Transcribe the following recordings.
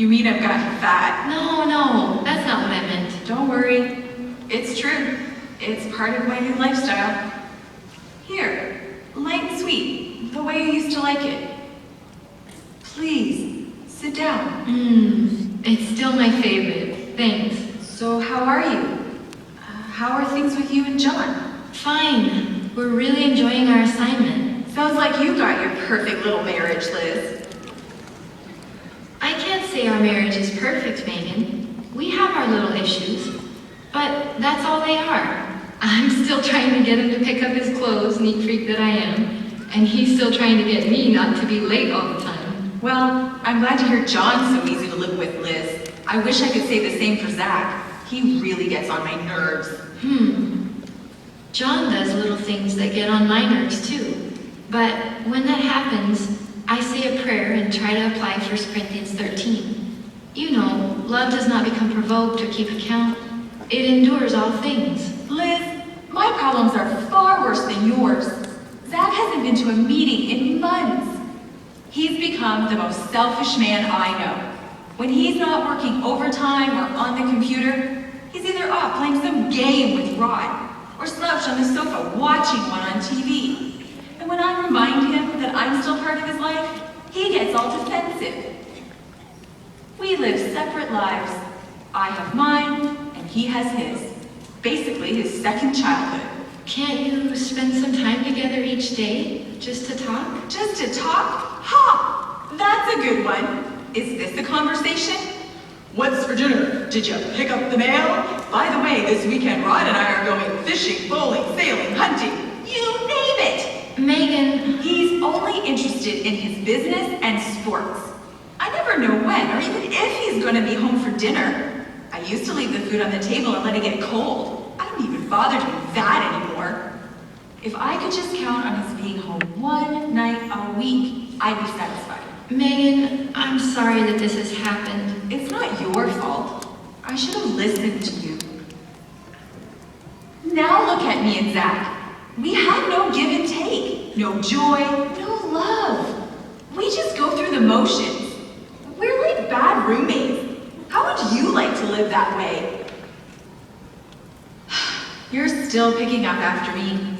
You mean I've gotten fat? No, that's not what I meant. Don't worry. It's true. It's part of my new lifestyle. Here, light and sweet, the way you used to like it. Please, sit down. It's still my favorite. Thanks. So how are you? How are things with you and John? Fine. We're really enjoying our assignment. Sounds like you got your perfect little marriage, Liz. I can't say our marriage is perfect, Megan. We have our little issues, but that's all they are. I'm still trying to get him to pick up his clothes, neat freak that I am, and he's still trying to get me not to be late all the time. Well, I'm glad to hear John's so easy to live with, Liz. I wish I could say the same for Zach. He really gets on my nerves. John does little things that get on my nerves too. But when that happens, I say a prayer and try to apply 1 Corinthians 13. You know, love does not become provoked or keep account. It endures all things. Liz, my problems are far worse than yours. Zach hasn't been to a meeting in months. He's become the most selfish man I know. When he's not working overtime or on the computer, he's either off playing some game with Rod or slouched on the sofa watching one on TV. And when I remind him that I'm still part of his life, he gets all defensive. We live separate lives. I have mine, and he has his. Basically, his second childhood. Can't you spend some time together each day, just to talk? Just to talk? Ha! That's a good one. Is this a conversation? What's for dinner? Did you pick up the mail? By the way, this weekend Rod and I are going fishing, bowling, sailing, hunting. You name it! Megan. He's only interested in his business and sports. I never know when or even if he's going to be home for dinner. I used to leave the food on the table and let it get cold. I don't even bother doing that anymore. If I could just count on his being home one night a week, I'd be satisfied. Megan, I'm sorry that this has happened. It's not your fault. I should have listened to you. Now look at me and Zach. We have no give and take, no joy, no love. We just go through the motions. We're like bad roommates. How would you like to live that way? You're still picking up after me.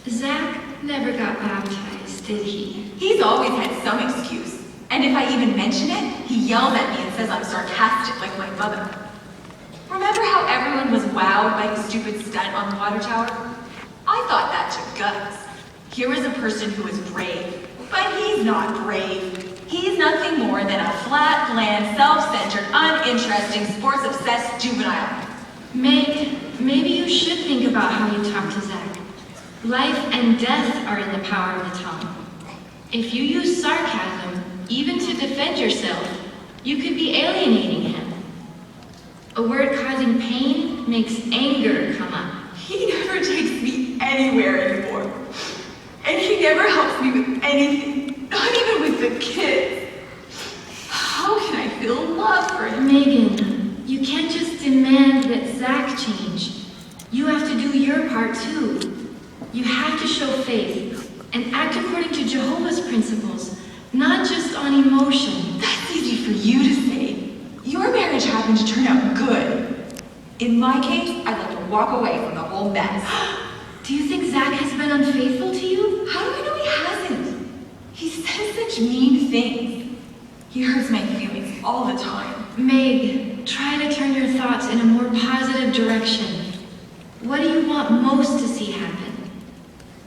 Zach never got baptized, did he? He's always had some excuse. And if I even mention it, he yells at me and says I'm sarcastic like my mother. Remember how everyone was wowed by his stupid stunt on the water tower? I thought that took guts. Here is a person who is brave, but he's not brave. He's nothing more than a flat, bland, self-centered, uninteresting, sports-obsessed juvenile. Meg, maybe you should think about how you talk to Zach. Life and death are in the power of the tongue. If you use sarcasm, even to defend yourself, you could be alienating him. A word causing pain makes anger come up. He never takes me anywhere anymore. And he never helps me with anything, not even with the kids. How can I feel love for him? Megan, you can't just demand that Zach change. You have to do your part too. You have to show faith and act according to Jehovah's principles, not just on emotion. That's easy for you to say. Your marriage happened to turn out good. In my case, I'd like to walk away from the whole mess. Do you think Zach has been unfaithful to you? How do I know he hasn't? He says such mean things. He hurts my feelings all the time. Meg, try to turn your thoughts in a more positive direction. What do you want most to see happen?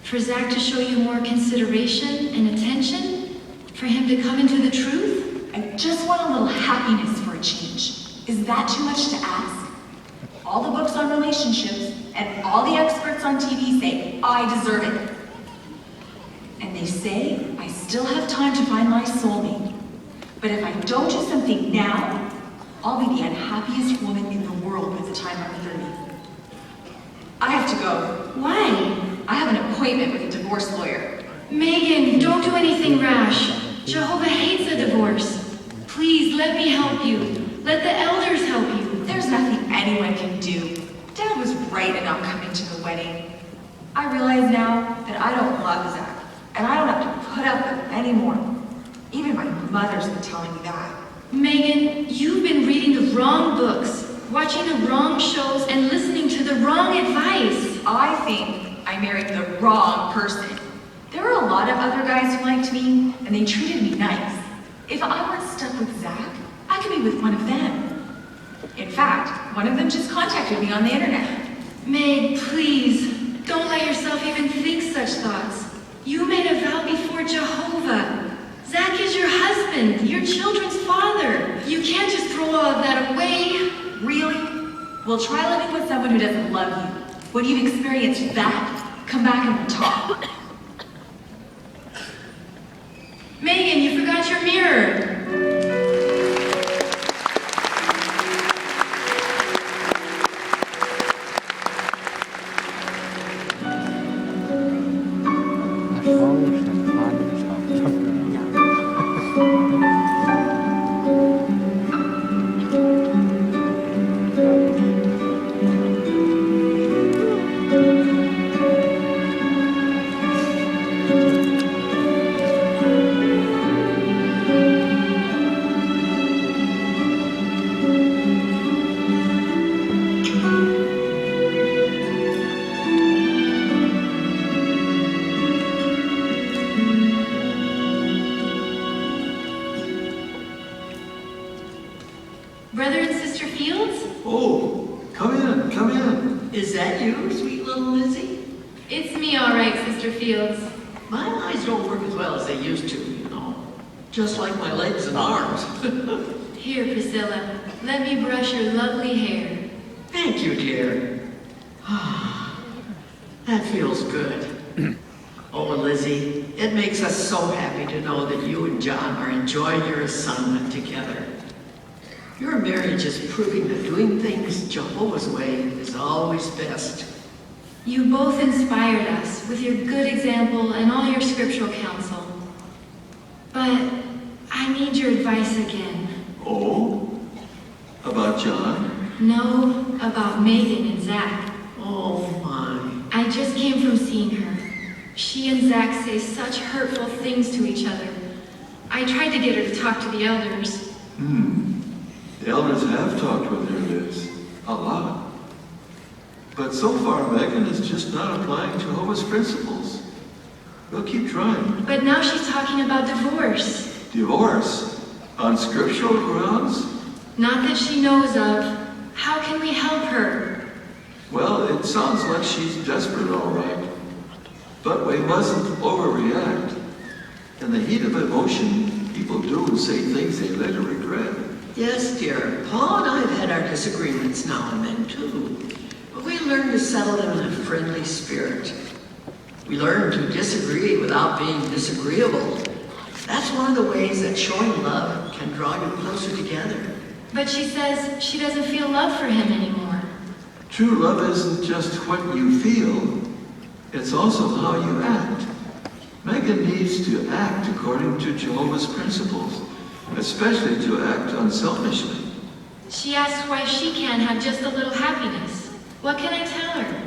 For Zach to show you more consideration and attention? For him to come into the truth? I just want a little happiness for a change. Is that too much to ask? All the books on relationships and all the experts on TV say I deserve it. And they say I still have time to find my soulmate. But if I don't do something now, I'll be the unhappiest woman in the world by the time I'm 30. I have to go. Why? I have an appointment with a divorce lawyer. Megan, don't do anything rash. Jehovah hates a divorce. Please, let me help you. Let the elders help you. There's nothing anyone can do. Dad was right in not coming to the wedding. I realize now that I don't love Zach, and I don't have to put up with him anymore. Even my mother's been telling me that. Megan, you've been reading the wrong books, watching the wrong shows, and listening to the wrong advice. I think I married the wrong person. There were a lot of other guys who liked me, and they treated me nice. If I weren't stuck with Zach, I could be with one of them. In fact, one of them just contacted me on the internet. Meg, please, don't let yourself even think such thoughts. You made a vow before Jehovah. Zach is your husband, your children's father. You can't just throw all of that away. Really? Well, try living with someone who doesn't love you. When you've experienced that, come back and we'll talk. Megan, you forgot your mirror. Brother and Sister Fields? Oh, come in, come in. Is that you, sweet little Lizzie? It's me, all right, Sister Fields. My eyes don't work as well as they used to, you know. Just like my legs and arms. Here, Priscilla, let me brush your lovely hair. Thank you, dear. That feels good. Oh, Lizzie, it makes us so happy to know that you and John are enjoying your assignment together. Your marriage is proving that doing things Jehovah's way is always best. You both inspired us with your good example and all your scriptural counsel. But I need your advice again. Oh? About John? No, about Megan and Zach. Oh, my. I just came from seeing her. She and Zach say such hurtful things to each other. I tried to get her to talk to the elders. The elders have talked with her, Liz. A lot. But so far, Megan is just not applying Jehovah's principles. We'll keep trying. But now she's talking about divorce. Divorce? On scriptural grounds? Not that she knows of. How can we help her? Well, it sounds like she's desperate, all right. But we mustn't overreact. In the heat of emotion, people do and say things they later regret. Yes, dear. Paul and I have had our disagreements now and then, too. But we learn to settle them in a friendly spirit. We learn to disagree without being disagreeable. That's one of the ways that showing love can draw you closer together. But she says she doesn't feel love for him anymore. True love isn't just what you feel, it's also how you act. Megan needs to act according to Jehovah's principles, especially to act unselfishly. She asks why she can't have just a little happiness. What can I tell her?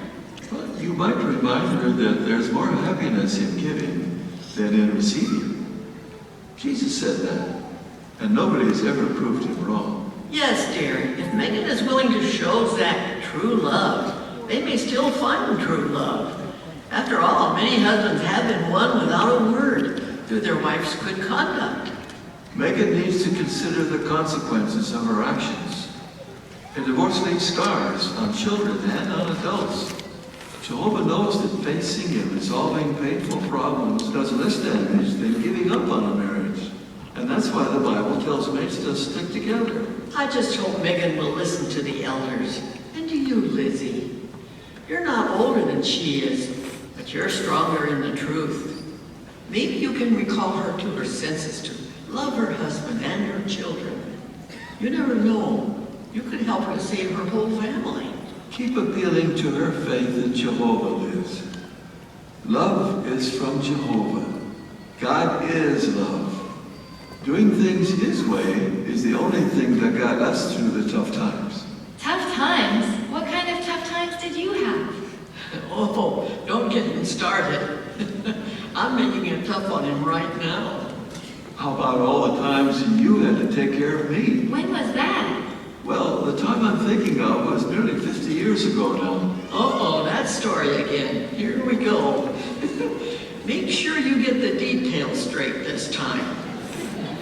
Well, you might remind her that there's more happiness in giving than in receiving. Jesus said that, and nobody has ever proved him wrong. Yes, dear. If Megan is willing to show Zach true love, they may still find true love. After all, many husbands have been won without a word through their wife's good conduct. Megan needs to consider the consequences of her actions. A divorce leaves scars on children and on adults. Jehovah knows that facing and resolving painful problems does less damage than giving up on a marriage. And that's why the Bible tells mates to stick together. I just hope Megan will listen to the elders. And to you, Lizzie. You're not older than she is, but you're stronger in the truth. Maybe you can recall her to her senses to love her husband and her children. You never know. You could help her to save her whole family. Keep appealing to her faith in Jehovah, Liz. Love is from Jehovah. God is love. Doing things His way is the only thing that got us through the tough times. Tough times? What kind of tough times did you have? Oh, don't get him started. I'm making it tough on him right now. How about all the times you had to take care of me? years ago now. Uh-oh, that story again. Here we go. Make sure you get the details straight this time.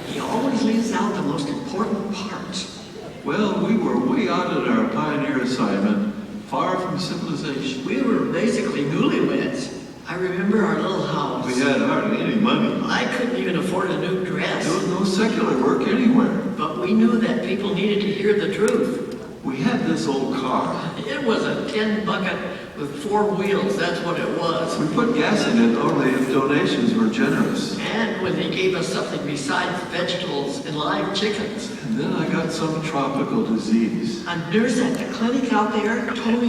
He always leaves out the most important parts. Well, we were way out on our pioneer assignment, far from civilization. We were basically newlyweds. I remember our little house. We had hardly any money. I couldn't even afford a new dress. There was no secular work anywhere. But we knew that people needed to hear the truth. We had this old car. It was a tin bucket with 4 wheels, that's what it was. We put gas in it only if donations were generous. And when they gave us something besides vegetables and live chickens. And then I got some tropical disease. A nurse at the clinic out there told me